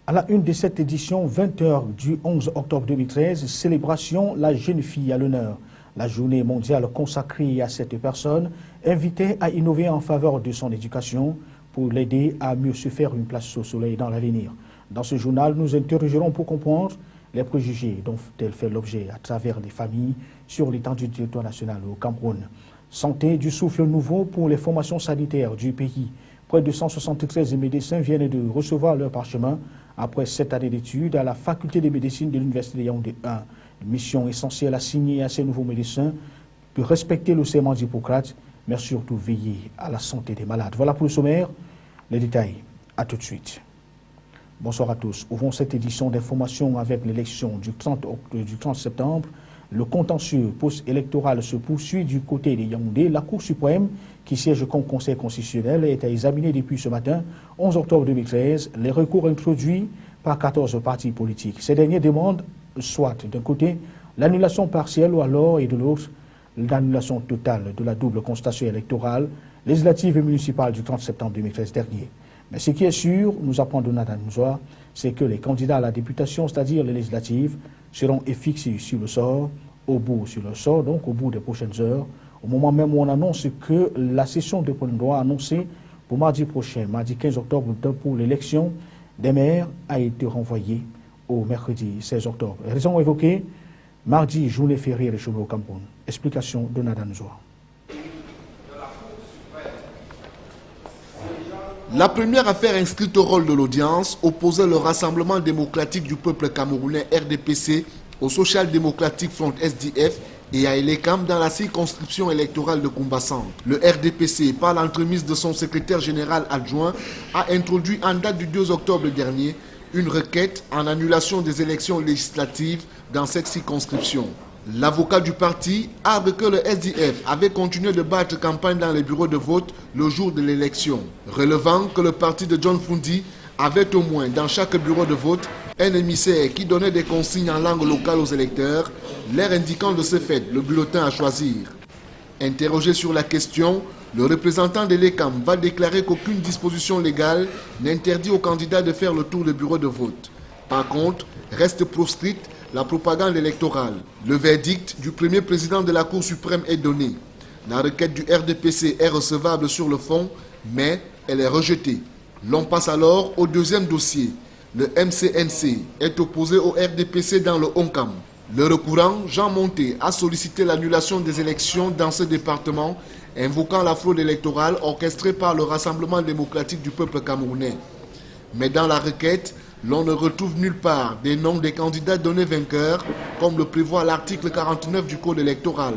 À la une de cette édition, 20h du 11 octobre 2013, célébration La jeune fille à l'honneur. La journée mondiale consacrée à cette personne, invitée à innover en faveur de son éducation pour l'aider à mieux se faire une place au soleil dans l'avenir. Dans ce journal, nous interrogerons pour comprendre les préjugés dont elle fait l'objet à travers les familles sur l'étendue du territoire national au Cameroun. Santé du souffle nouveau pour les formations sanitaires du pays. Près de 173 médecins viennent de recevoir leur parchemin après 7 années d'études à la faculté de médecine de l'Université de Yaoundé 1. Une mission essentielle assignée à ces nouveaux médecins de respecter le serment d'Hippocrate, mais surtout veiller à la santé des malades. Voilà pour le sommaire. Les détails, à tout de suite. Bonsoir à tous. Ouvrons cette édition d'information avec l'élection du 30 septembre. Le contentieux post-électoral se poursuit du côté de Yaoundé. La Cour suprême, qui siège comme conseil constitutionnel, est à examiner depuis ce matin, 11 octobre 2013, les recours introduits par 14 partis politiques. Ces derniers demandent soit d'un côté l'annulation partielle ou alors et de l'autre l'annulation totale de la double constatation électorale législative et municipale du 30 septembre 2013 dernier. Mais ce qui est sûr, nous apprend Jonathan Nzoa, c'est que les candidats à la députation, c'est-à-dire les législatives, seront fixés sur le sort, au bout des prochaines heures, au moment même où on annonce que la session de plein droit annoncée pour mardi prochain, mardi 15 octobre, pour l'élection des maires, a été renvoyée au mercredi 16 octobre. Raison évoquée, mardi, journée fériée des chômeurs au Cameroun. Explication de Jonathan Nzoa. La première affaire inscrite au rôle de l'audience opposait le Rassemblement démocratique du peuple camerounais RDPC au Social Democratic Front SDF et à Elekam dans la circonscription électorale de Koumbassang. Le RDPC, par l'entremise de son secrétaire général adjoint, a introduit en date du 2 octobre dernier une requête en annulation des élections législatives dans cette circonscription. L'avocat du parti argue que le SDF avait continué de battre campagne dans les bureaux de vote le jour de l'élection, relevant que le parti de John Fundi avait au moins dans chaque bureau de vote un émissaire qui donnait des consignes en langue locale aux électeurs, leur indiquant de ce fait le bulletin à choisir. Interrogé sur la question, le représentant de l'ECAM va déclarer qu'aucune disposition légale n'interdit aux candidats de faire le tour des bureaux de vote. Par contre, reste proscrite la propagande électorale. Le verdict du premier président de la Cour suprême est donné. La requête du RDPC est recevable sur le fond, mais elle est rejetée. L'on passe alors au deuxième dossier. Le MCNC est opposé au RDPC dans le Onkam. Le recourant, Jean Monté, a sollicité l'annulation des élections dans ce département, invoquant la fraude électorale orchestrée par le Rassemblement démocratique du peuple camerounais. Mais dans la requête, l'on ne retrouve nulle part des noms des candidats donnés vainqueurs, comme le prévoit l'article 49 du Code électoral.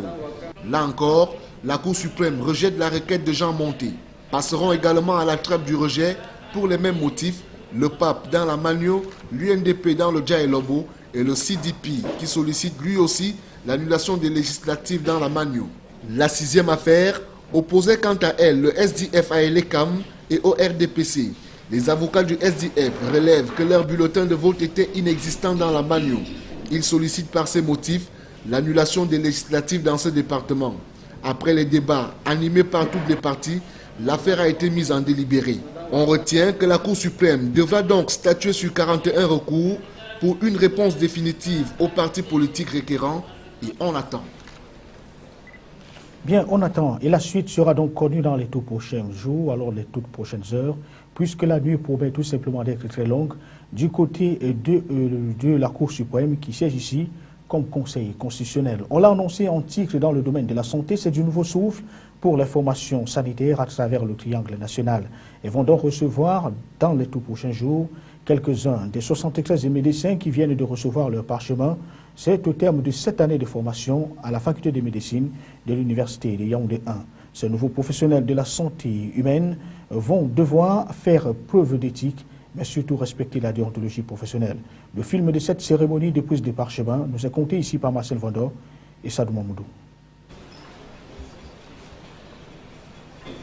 Là encore, la Cour suprême rejette la requête de Jean Monté. Passeront également à la trappe du rejet, pour les mêmes motifs, le PAP dans la Magno, l'UNDP dans le Djaïlobo et le CDP qui sollicite lui aussi l'annulation des législatives dans la Magno. La sixième affaire opposait quant à elle le SDF à l'ECAM et au RDPC. Les avocats du SDF relèvent que leur bulletin de vote était inexistant dans la Magno. Ils sollicitent par ces motifs l'annulation des législatives dans ce département. Après les débats animés par toutes les parties, l'affaire a été mise en délibéré. On retient que la Cour suprême devra donc statuer sur 41 recours pour une réponse définitive aux partis politiques requérants et on attend. Bien, on attend. Et la suite sera donc connue dans les tout prochains jours, alors les toutes prochaines heures, puisque la nuit promet tout simplement d'être très longue du côté de la Cour suprême qui siège ici comme conseil constitutionnel. On l'a annoncé en titre dans le domaine de la santé, c'est du nouveau souffle pour les formations sanitaires à travers le triangle national. Ils vont donc recevoir dans les tout prochains jours quelques-uns des 73 médecins qui viennent de recevoir leur parchemin. C'est au terme de 7 années de formation à la faculté de médecine de l'Université de Yaoundé 1. Ces nouveaux professionnels de la santé humaine vont devoir faire preuve d'éthique, mais surtout respecter la déontologie professionnelle. Le film de cette cérémonie de prise de parchemin nous est conté ici par Marcel Vendor et Sadou Mamoudou.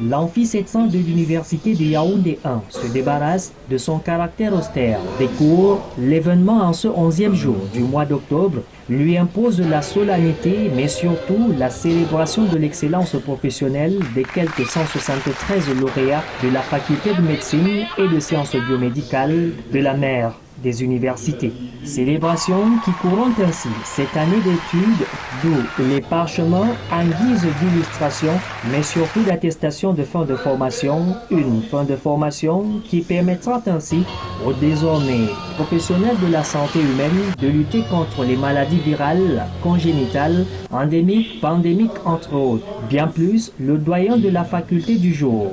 L'amphi 700 de l'Université de Yaoundé 1 se débarrasse de son caractère austère. Des cours, l'événement en ce 11e jour du mois d'octobre lui impose la solennité, mais surtout la célébration de l'excellence professionnelle des quelques 173 lauréats de la faculté de médecine et de sciences biomédicales de la mer. des universités. Célébration qui couronne ainsi cette année d'études, d'où les parchemins en guise d'illustration, mais surtout d'attestation de fin de formation, une fin de formation qui permettra ainsi aux désormais professionnels de la santé humaine de lutter contre les maladies virales, congénitales, endémiques, pandémiques entre autres. Bien plus, le doyen de la faculté du jour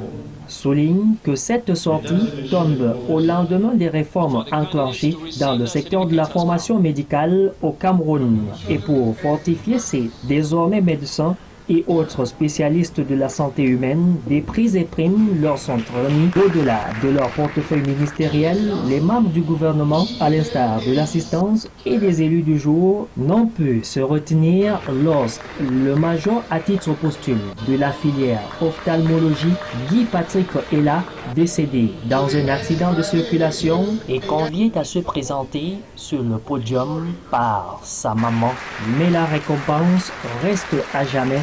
souligne que cette sortie tombe au lendemain des réformes enclenchées dans le secteur de la formation médicale au Cameroun. Et pour fortifier ces désormais médecins et autres spécialistes de la santé humaine, des prix et primes leur sont remis au-delà de leur portefeuille ministériel. Les membres du gouvernement, à l'instar de l'assistance et des élus du jour, n'ont pu se retenir lorsque le major à titre posthume de la filière ophtalmologie, Guy Patrick Ella, décédé dans un accident de circulation, est convié à se présenter sur le podium par sa maman. Mais la récompense reste à jamais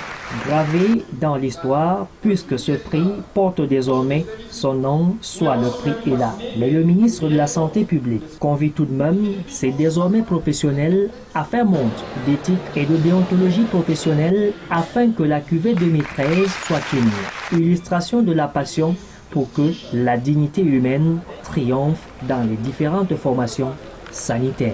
gravé dans l'histoire, puisque ce prix porte désormais son nom, soit le prix Ella. Mais le ministre de la Santé publique convie tout de même ces désormais professionnels à faire montre d'éthique et de déontologie professionnelle afin que la cuvée 2013 soit une illustration de la passion pour que la dignité humaine triomphe dans les différentes formations sanitaires.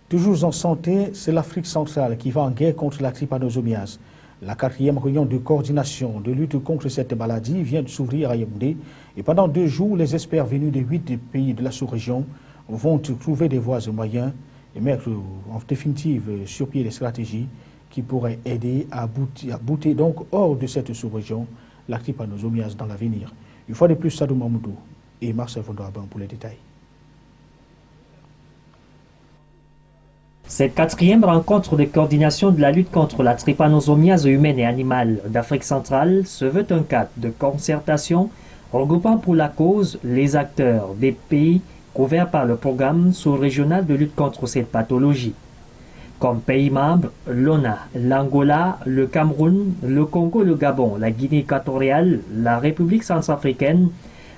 Toujours en santé, c'est l'Afrique centrale qui va en guerre contre la trypanosomiase. La 4e réunion de coordination de lutte contre cette maladie vient de s'ouvrir à Yaoundé. Et pendant 2 jours, les experts venus de 8 pays de la sous-région vont trouver des voies et moyens et mettre en définitive sur pied des stratégies qui pourraient aider à bouter donc hors de cette sous-région la trypanosomiase dans l'avenir. Une fois de plus, Sadou Mamoudou et Marcel Vondoaban pour les détails. Cette 4e rencontre de coordination de la lutte contre la trypanosomiase humaine et animale d'Afrique centrale se veut un cadre de concertation regroupant pour la cause les acteurs des pays couverts par le programme sous-régional de lutte contre cette pathologie. Comme pays membres, l'ONA, l'Angola, le Cameroun, le Congo, le Gabon, la Guinée équatoriale, la République centrafricaine,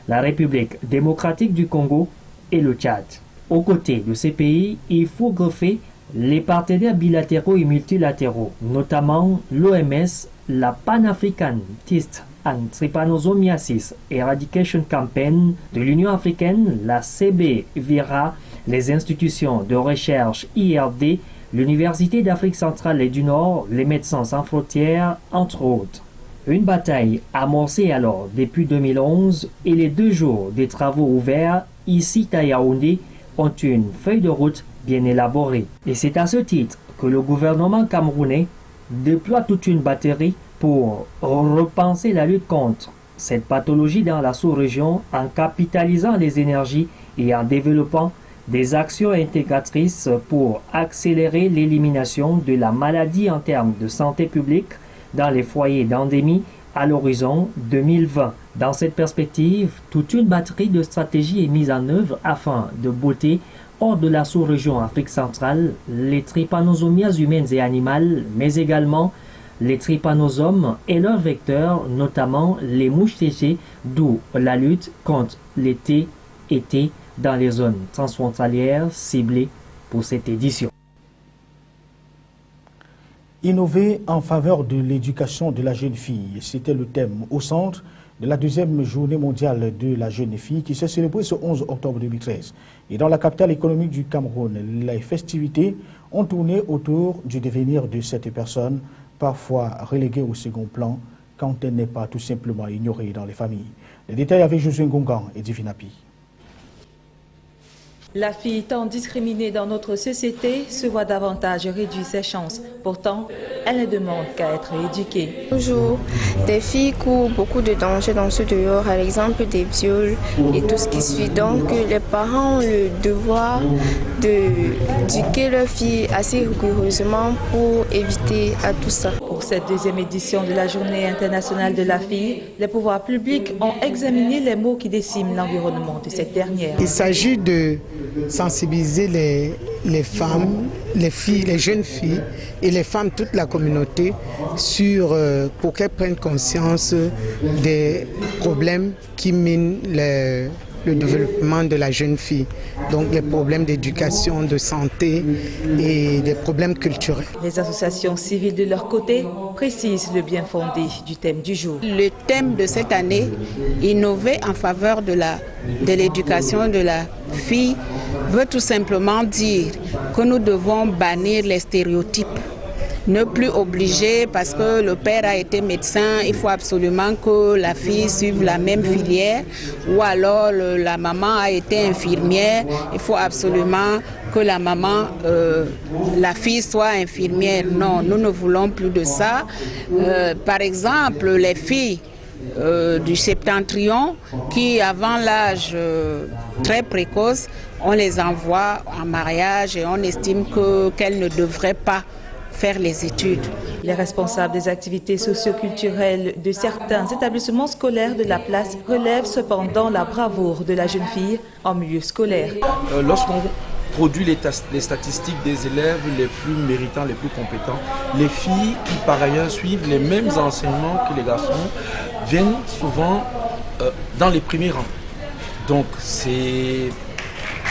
la République démocratique du Congo et le Tchad. Aux côtés de ces pays, il faut greffer les partenaires bilatéraux et multilatéraux, notamment l'OMS, la Pan-African Test and Trypanosomiasis Eradication Campaign de l'Union africaine, la CB-VIRA, les institutions de recherche IRD, l'Université d'Afrique centrale et du Nord, les Médecins sans frontières, entre autres. Une bataille amorcée alors depuis 2011 et les 2 jours des travaux ouverts ici à Yaoundé ont une feuille de route bien élaborée. Et c'est à ce titre que le gouvernement camerounais déploie toute une batterie pour repenser la lutte contre cette pathologie dans la sous-région en capitalisant les énergies et en développant des actions intégratrices pour accélérer l'élimination de la maladie en termes de santé publique dans les foyers d'endémie à l'horizon 2020. Dans cette perspective, toute une batterie de stratégies est mise en œuvre afin de botter hors de la sous-région Afrique centrale les trypanosomiases humaines et animales, mais également les trypanosomes et leurs vecteurs, notamment les mouches TG, d'où la lutte contre les TET dans les zones transfrontalières ciblées pour cette édition. Innover en faveur de l'éducation de la jeune fille, c'était le thème au centre de la 2e journée mondiale de la jeune fille qui s'est célébrée ce 11 octobre 2013. Et dans la capitale économique du Cameroun, les festivités ont tourné autour du devenir de cette personne, parfois reléguée au second plan quand elle n'est pas tout simplement ignorée dans les familles. Les détails avec Josué Ngongan et Divinapi. La fille tant discriminée dans notre société se voit davantage réduire ses chances. Pourtant, elle ne demande qu'à être éduquée. Toujours, des filles courent beaucoup de dangers dans ce dehors, à l'exemple des viols et tout ce qui suit. Donc, les parents ont le devoir d'éduquer leurs filles assez rigoureusement pour éviter à tout ça. Pour cette 2e édition de la Journée internationale de la fille, les pouvoirs publics ont examiné les maux qui déciment l'environnement de cette dernière. Il s'agit de sensibiliser les femmes, les filles, les jeunes filles et les femmes, toute la communauté, pour qu'elles prennent conscience des problèmes qui minent le développement de la jeune fille. Donc les problèmes d'éducation, de santé et des problèmes culturels. Les associations civiles de leur côté précisent le bien fondé du thème du jour. Le thème de cette année, innover en faveur de l'éducation de la fille, veut tout simplement dire que nous devons bannir les stéréotypes. Ne plus obliger parce que le père a été médecin, il faut absolument que la fille suive la même filière, ou alors la maman a été infirmière, il faut absolument que la fille soit infirmière. Non, nous ne voulons plus de ça. Par exemple, les filles du septentrion qui, avant l'âge très précoce, on les envoie en mariage et on estime qu'elles ne devraient pas faire les études. Les responsables des activités socio-culturelles de certains établissements scolaires de la place relèvent cependant la bravoure de la jeune fille en milieu scolaire. Lorsqu'on produit les statistiques des élèves les plus méritants, les plus compétents, les filles qui par ailleurs suivent les mêmes enseignements que les garçons viennent souvent dans les premiers rangs. Donc c'est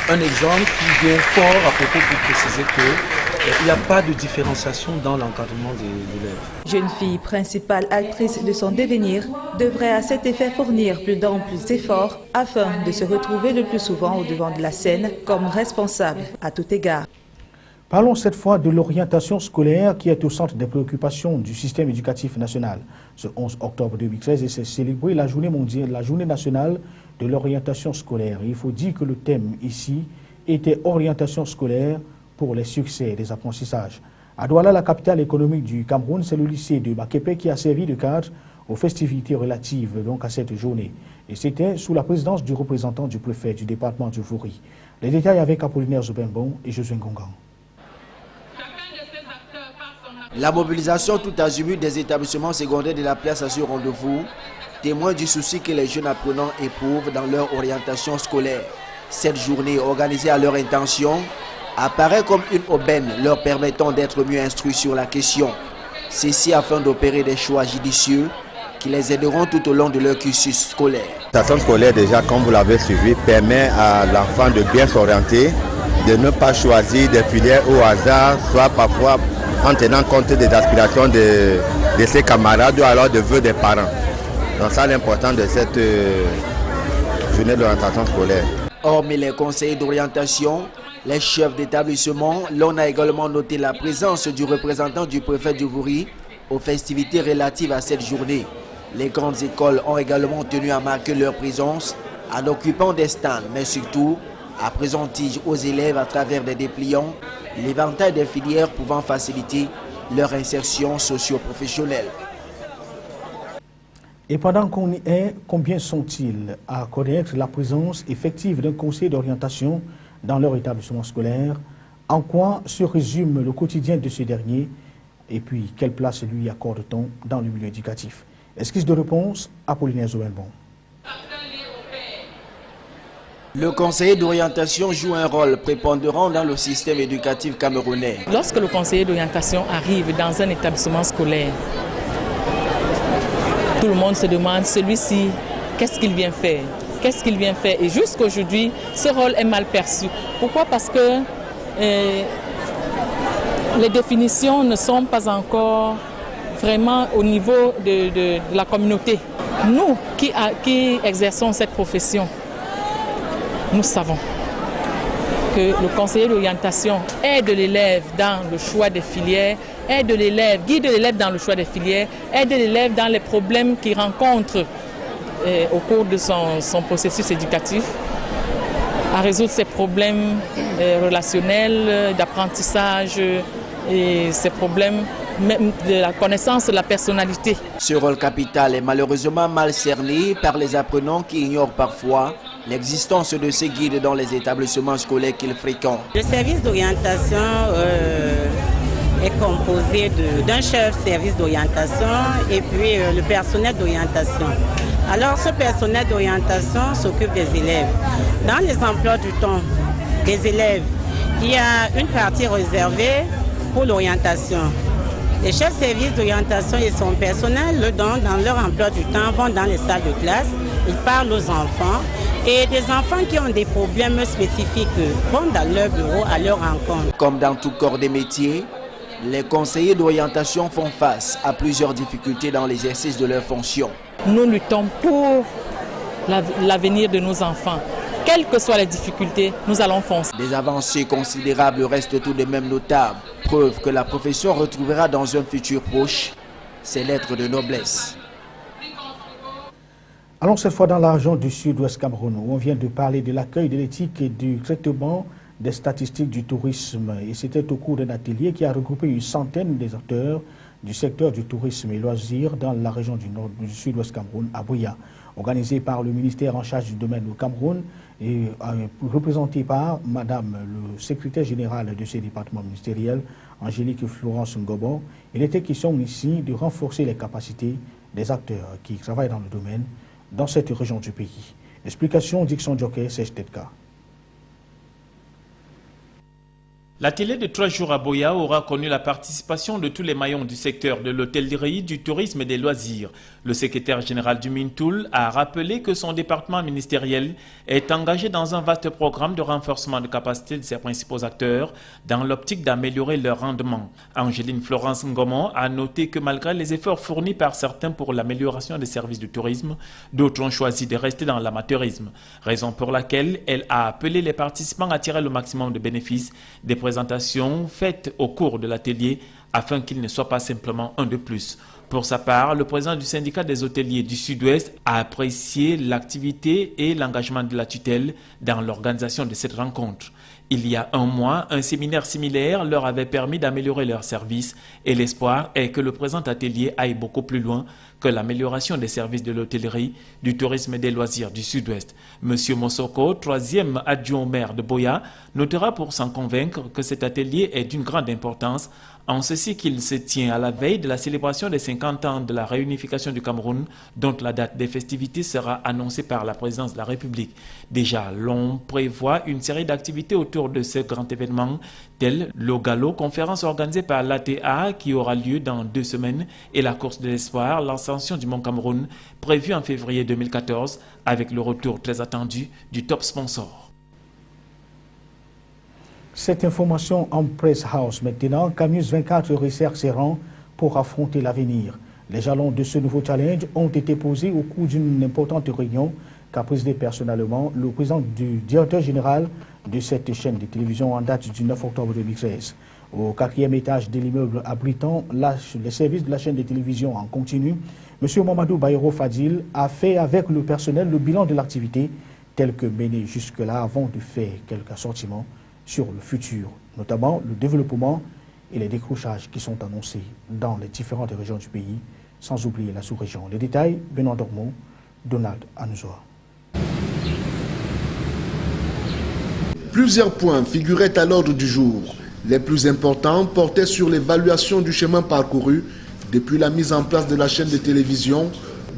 un exemple qui vient fort à propos pour préciser qu'il n'y a pas de différenciation dans l'encadrement des élèves. Jeune fille principale actrice de son devenir devrait à cet effet fournir plus d'amples efforts afin de se retrouver le plus souvent au devant de la scène comme responsable à tout égard. Parlons cette fois de l'orientation scolaire qui est au centre des préoccupations du système éducatif national. Ce 11 octobre 2013, s'est célébrée la journée mondiale, la journée nationale de l'orientation scolaire. Il faut dire que le thème ici était orientation scolaire pour les succès des apprentissages. À Douala, la capitale économique du Cameroun, c'est le lycée de Baképe qui a servi de cadre aux festivités relatives donc à cette journée. Et c'était sous la présidence du représentant du préfet du département du Vouri. Les détails avec Apollinaire Zobenbon et Josué Ngongan. La mobilisation tout azimut des établissements secondaires de la place à ce rendez-vous témoigne du souci que les jeunes apprenants éprouvent dans leur orientation scolaire. Cette journée, organisée à leur intention, apparaît comme une aubaine leur permettant d'être mieux instruits sur la question. Ceci afin d'opérer des choix judicieux qui les aideront tout au long de leur cursus scolaire. L'orientation scolaire, déjà, comme vous l'avez suivi, permet à l'enfant de bien s'orienter, de ne pas choisir des filières au hasard, soit parfois en tenant compte des aspirations de ses camarades ou alors de vœux des parents. Donc ça, l'important de cette journée d'orientation scolaire. Hormis les conseillers d'orientation, les chefs d'établissement, l'on a également noté la présence du représentant du préfet du Vouri aux festivités relatives à cette journée. Les grandes écoles ont également tenu à marquer leur présence en occupant des stands, mais surtout à présenter aux élèves à travers des dépliants l'éventail des filières pouvant faciliter leur insertion socio-professionnelle. Et pendant qu'on y est, combien sont-ils à connaître la présence effective d'un conseiller d'orientation dans leur établissement scolaire? En quoi se résume le quotidien de ce dernier? Et puis, quelle place lui accorde-t-on dans le milieu éducatif? Esquisse de réponse, Apollinaire Zobenbon. Le conseiller d'orientation joue un rôle prépondérant dans le système éducatif camerounais. Lorsque le conseiller d'orientation arrive dans un établissement scolaire, tout le monde se demande, celui-ci, qu'est-ce qu'il vient faire? Qu'est-ce qu'il vient faire? Et jusqu'aujourd'hui, ce rôle est mal perçu. Pourquoi? Parce que les définitions ne sont pas encore vraiment au niveau de la communauté. Nous qui exerçons cette profession, nous savons que le conseiller d'orientation aide l'élève dans le choix des filières, aide l'élève, guide l'élève dans le choix des filières, aide l'élève dans les problèmes qu'il rencontre au cours de son processus éducatif, à résoudre ses problèmes relationnels, d'apprentissage et ses problèmes même de la connaissance de la personnalité. Ce rôle capital est malheureusement mal cerné par les apprenants qui ignorent parfois l'existence de ces guides dans les établissements scolaires qu'ils fréquentent. Le service d'orientation est composé d'un chef service d'orientation et puis le personnel d'orientation. Alors ce personnel d'orientation s'occupe des élèves. Dans les emplois du temps des élèves, il y a une partie réservée pour l'orientation. Les chefs de service d'orientation et son personnel, dans leur emploi du temps, vont dans les salles de classe ils parlent aux enfants et des enfants qui ont des problèmes spécifiques vont dans leur bureau à leur rencontre. Comme dans tout corps des métiers, les conseillers d'orientation font face à plusieurs difficultés dans l'exercice de leurs fonctions. Nous luttons pour l'avenir de nos enfants. Quelles que soient les difficultés, nous allons foncer. Des avancées considérables restent tout de même notables. Preuve que la profession retrouvera dans un futur proche ses lettres de noblesse. Allons cette fois dans la région du sud-ouest Cameroun, où on vient de parler de l'accueil, de l'éthique et du traitement des statistiques du tourisme. Et c'était au cours d'un atelier qui a regroupé une centaine des acteurs du secteur du tourisme et loisirs dans la région du sud-ouest Cameroun, à Buea, organisé par le ministère en charge du domaine au Cameroun et représenté par Madame le secrétaire général de ce département ministériel, Angélique Florence Ngobon. Il était question ici de renforcer les capacités des acteurs qui travaillent dans le domaine dans cette région du pays. Explication Dixon Jockey, CHTK. L'atelier de 3 jours à Buea aura connu la participation de tous les maillons du secteur de l'hôtellerie, du tourisme et des loisirs. Le secrétaire général du Mintoul a rappelé que son département ministériel est engagé dans un vaste programme de renforcement de capacité de ses principaux acteurs dans l'optique d'améliorer leur rendement. Angéline Florence Ngomon a noté que malgré les efforts fournis par certains pour l'amélioration des services du tourisme, d'autres ont choisi de rester dans l'amateurisme, raison pour laquelle elle a appelé les participants à tirer le maximum de bénéfices des présentations faites au cours de l'atelier afin qu'il ne soit pas simplement un de plus. Pour sa part, le président du syndicat des hôteliers du Sud-Ouest a apprécié l'activité et l'engagement de la tutelle dans l'organisation de cette rencontre. Il y a un mois, un séminaire similaire leur avait permis d'améliorer leurs services et l'espoir est que le présent atelier aille beaucoup plus loin que l'amélioration des services de l'hôtellerie, du tourisme et des loisirs du Sud-Ouest. Monsieur Mosoko, 3e adjoint au maire de Buea, notera pour s'en convaincre que cet atelier est d'une grande importance en ceci qu'il se tient à la veille de la célébration des 50 ans de la réunification du Cameroun, dont la date des festivités sera annoncée par la présidence de la République. Déjà, l'on prévoit une série d'activités autour de ce grand événement, tel le galop, conférence organisée par l'ATA qui aura lieu dans 2 semaines, et la course de l'espoir, l'ascension du Mont Cameroun, prévue en février 2014, avec le retour très attendu du top sponsor. Cette information en Press House maintenant, Camnews 24 resserre ses rangs pour affronter l'avenir. Les jalons de ce nouveau challenge ont été posés au cours d'une importante réunion qu'a présidé personnellement le président du directeur général de cette chaîne de télévision en date du 9 octobre 2013. Au 4e étage de l'immeuble abritant les services de la chaîne de télévision en continu, M. Mamadou Bayero Fadil a fait avec le personnel le bilan de l'activité telle que menée jusque-là avant de faire quelques assortiments sur le futur, notamment le développement et les décrochages qui sont annoncés dans les différentes régions du pays, sans oublier la sous-région. Les détails, Benoît Dormont, Donald Anouzoa. Plusieurs points figuraient à l'ordre du jour. Les plus importants portaient sur l'évaluation du chemin parcouru depuis la mise en place de la chaîne de télévision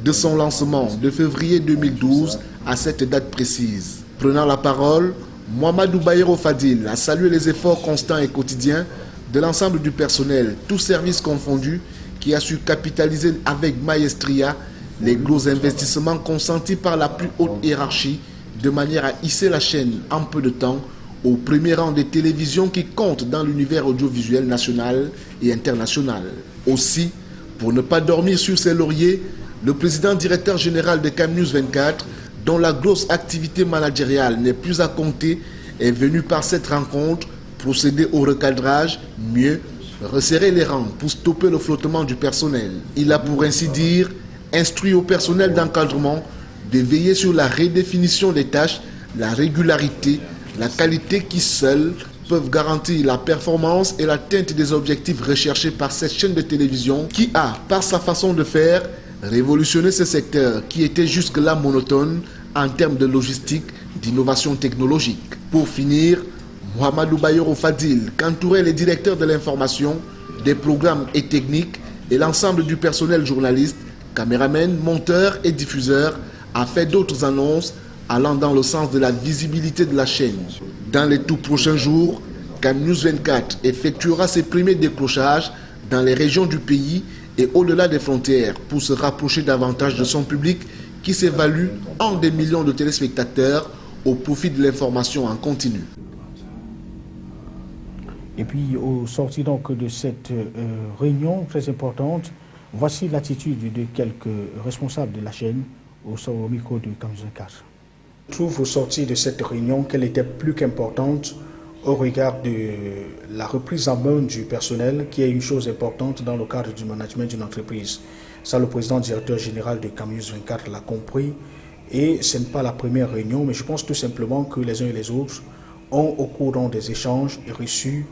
de son lancement de février 2012 à cette date précise. Prenant la parole, Mamadou Bayero Fadil a salué les efforts constants et quotidiens de l'ensemble du personnel, tous services confondus, qui a su capitaliser avec maestria les gros investissements consentis par la plus haute hiérarchie de manière à hisser la chaîne en peu de temps au premier rang des télévisions qui comptent dans l'univers audiovisuel national et international. Aussi, pour ne pas dormir sur ses lauriers, le président directeur général de Camnews 24, dont la grosse activité managériale n'est plus à compter, est venu par cette rencontre procéder au recadrage, mieux, resserrer les rangs pour stopper le flottement du personnel. Il a pour ainsi dire instruit au personnel d'encadrement de veiller sur la redéfinition des tâches, la régularité, la qualité qui seules peuvent garantir la performance et l'atteinte des objectifs recherchés par cette chaîne de télévision qui a, par sa façon de faire, révolutionner ce secteur qui était jusque-là monotone en termes de logistique, d'innovation technologique. Pour finir, Mamadou Bayero Fadil, qu'entouraient les directeurs de l'information, des programmes et techniques et l'ensemble du personnel journaliste, caméramen, monteur et diffuseur, a fait d'autres annonces allant dans le sens de la visibilité de la chaîne. Dans les tout prochains jours, Camnews 24 effectuera ses premiers décrochages dans les régions du pays et au-delà des frontières pour se rapprocher davantage de son public qui s'évalue en des millions de téléspectateurs au profit de l'information en continu. Et puis, au sorti donc de cette réunion très importante, voici l'attitude de quelques responsables de la chaîne au micro de Kamzoun 4. Je trouve au sorti de cette réunion qu'elle était plus qu'importante au regard de la reprise en main du personnel, qui est une chose importante dans le cadre du management d'une entreprise. Ça, le président directeur général de Kamzoun 24 l'a compris, et ce n'est pas la première réunion, mais je pense tout simplement que les uns et les autres ont, au cours des échanges, reçu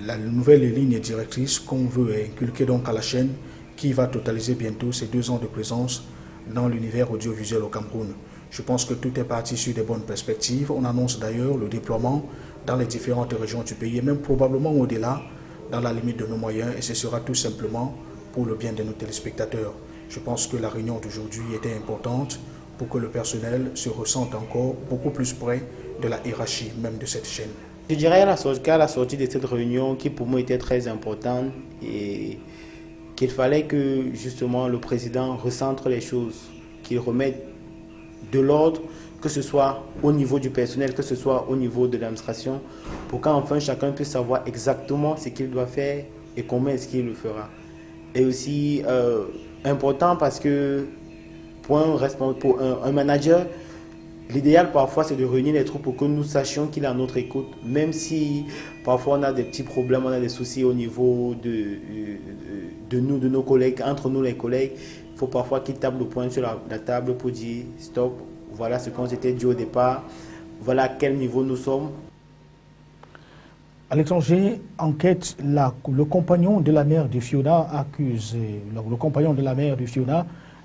la nouvelle ligne directrice qu'on veut inculquer donc à la chaîne, qui va totaliser bientôt ses 2 ans de présence dans l'univers audiovisuel au Cameroun. Je pense que tout est parti sur des bonnes perspectives. On annonce d'ailleurs le déploiement dans les différentes régions du pays et même probablement au-delà, dans la limite de nos moyens, et ce sera tout simplement pour le bien de nos téléspectateurs. Je pense que la réunion d'aujourd'hui était importante pour que le personnel se ressente encore beaucoup plus près de la hiérarchie même de cette chaîne. Je dirais qu'à la sortie de cette réunion, qui pour moi était très importante, et qu'il fallait que justement le président recentre les choses, qu'il remette de l'ordre, que ce soit au niveau du personnel, que ce soit au niveau de l'administration, pour qu'enfin chacun puisse savoir exactement ce qu'il doit faire et comment est-ce qu'il le fera. Et aussi important parce que pour un manager, l'idéal parfois c'est de réunir les troupes pour que nous sachions qu'il est à notre écoute, même si parfois on a des petits problèmes, on a des soucis au niveau de nous, de nos collègues, entre nous les collègues. Il faut parfois qu'ils tapent le poing sur la table pour dire stop, voilà ce qu'on s'était dit au départ, voilà à quel niveau nous sommes. À l'étranger, enquête, le compagnon de la mère de Fiona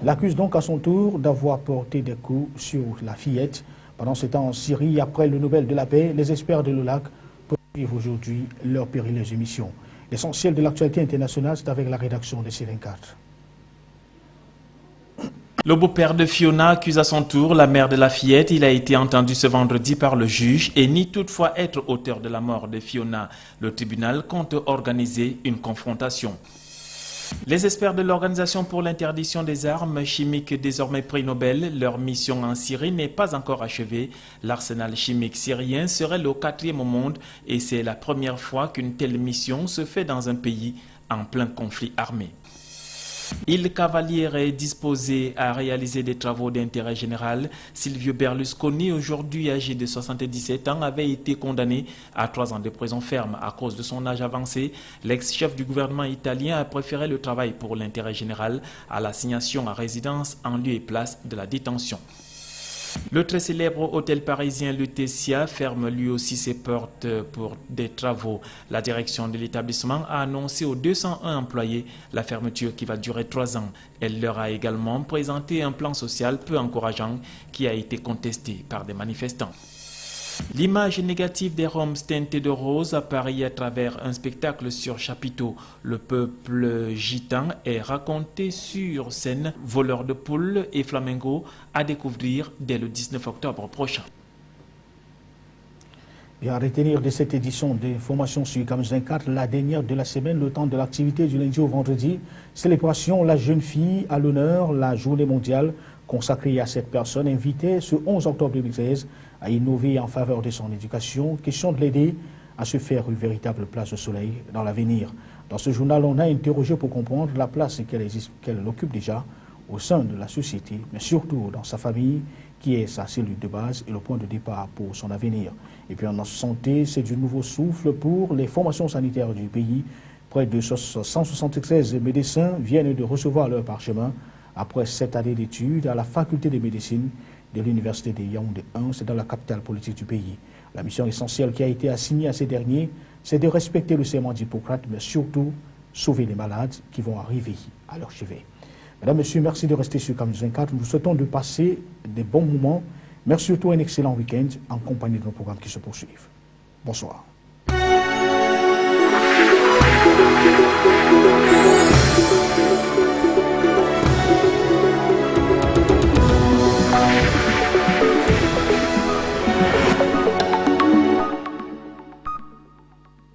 l'accuse donc à son tour d'avoir porté des coups sur la fillette. Pendant ce temps en Syrie, après le Nobel de la paix, les experts de l'OLAC poursuivent aujourd'hui leur périleuse émission. L'essentiel de l'actualité internationale, c'est avec la rédaction de C24. Le beau-père de Fiona accuse à son tour la mère de la fillette. Il a été entendu ce vendredi par le juge et nie toutefois être auteur de la mort de Fiona. Le tribunal compte organiser une confrontation. Les experts de l'Organisation pour l'interdiction des armes chimiques, désormais prix Nobel, leur mission en Syrie n'est pas encore achevée. L'arsenal chimique syrien serait le 4e au monde et c'est la première fois qu'une telle mission se fait dans un pays en plein conflit armé. Il Cavaliere est disposé à réaliser des travaux d'intérêt général. Silvio Berlusconi, aujourd'hui âgé de 77 ans, avait été condamné à 3 ans de prison ferme à cause de son âge avancé. L'ex-chef du gouvernement italien a préféré le travail pour l'intérêt général à l'assignation à résidence en lieu et place de la détention. Le très célèbre hôtel parisien Lutetia ferme lui aussi ses portes pour des travaux. La direction de l'établissement a annoncé aux 201 employés la fermeture qui va durer 3 ans. Elle leur a également présenté un plan social peu encourageant qui a été contesté par des manifestants. L'image négative des Roms teintés de rose apparaît à travers un spectacle sur chapiteau. Le peuple gitan est raconté sur scène, voleur de poules et flamenco à découvrir dès le 19 octobre prochain. Et à retenir de cette édition d'information sur Kamzoun 4, la dernière de la semaine, le temps de l'activité du lundi au vendredi, célébration La jeune fille à l'honneur, la journée mondiale consacrée à cette personne invitée ce 11 octobre 2013 à innover en faveur de son éducation, question de l'aider à se faire une véritable place au soleil dans l'avenir. Dans ce journal, on a interrogé pour comprendre la place qu'elle occupe déjà au sein de la société, mais surtout dans sa famille, qui est sa cellule de base et le point de départ pour son avenir. Et puis en santé, c'est du nouveau souffle pour les formations sanitaires du pays. Près de 173 médecins viennent de recevoir leur parchemin après 7 années d'études à la faculté de médecine de l'université de Yaoundé 1, c'est dans la capitale politique du pays. La mission essentielle qui a été assignée à ces derniers, c'est de respecter le serment d'Hippocrate, mais surtout sauver les malades qui vont arriver à leur chevet. Mesdames, Messieurs, merci de rester sur Kamzoun 24. Nous vous souhaitons de passer des bons moments, mais surtout un excellent week-end en compagnie de nos programmes qui se poursuivent. Bonsoir.